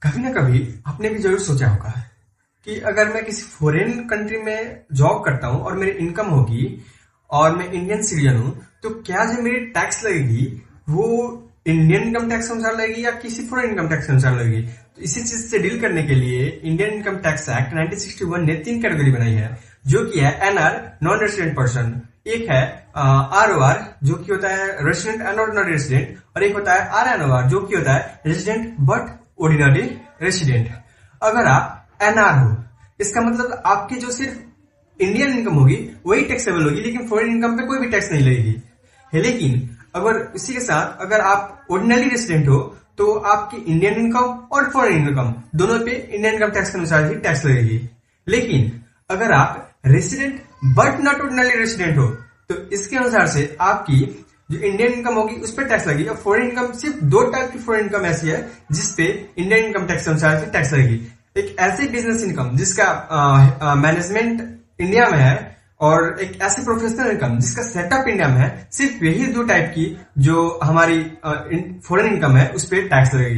कभी ना कभी आपने भी जरूर सोचा होगा कि अगर मैं किसी फॉरेन कंट्री में जॉब करता हूं और मेरी इनकम होगी और मैं इंडियन सिटीजन हूं, तो क्या जो मेरी टैक्स लगेगी वो इंडियन इनकम टैक्स अनुसार लगेगी या किसी फॉरेन इनकम टैक्स अनुसार लगेगी। तो इसी चीज से डील करने के लिए इंडियन इनकम टैक्स एक्ट 1961 ने 3 कैटेगरी बनाई है, जो कि है एनआर, नॉन रेसिडेंट पर्सन, एक है आरओआर जो कि होता है रेसिडेंट एंड ऑर्डिनरी रेसिडेंट, और एक होता है आरएनओआर जो कि होता है रेसिडेंट बट ऑर्डिनरी रेसिडेंट। अगर आप एनआर हो, इसका मतलब आपकी जो सिर्फ इंडियन इनकम होगी वही टैक्सेबल होगी, लेकिन फॉरेन इनकम पे कोई भी टैक्स नहीं लगेगी। लेकिन अगर इसी के साथ अगर आप ऑर्डिनरी रेसिडेंट हो तो आपकी इंडियन इनकम और फॉरेन इनकम दोनों पे इंडियन इनकम टैक्स के अनुसार ही टैक्स लगेगी। लेकिन अगर आप resident but not ordinary resident हो तो इसके अनुसार से आपकी जो इंडियन इनकम होगी उस पर टैक्स लगेगी। और फॉरेन इनकम, सिर्फ 2 टाइप की फॉरेन इनकम ऐसी है जिसपे इंडियन इनकम टैक्स के अनुसार से टैक्स लगेगी। एक ऐसे बिजनेस इनकम जिसका मैनेजमेंट इंडिया में है, और एक ऐसे प्रोफेशनल इनकम जिसका सेटअप इंडिया में है। सिर्फ यही 2 टाइप की जो हमारी फॉरेन इनकम है उस पर टैक्स लगेगी।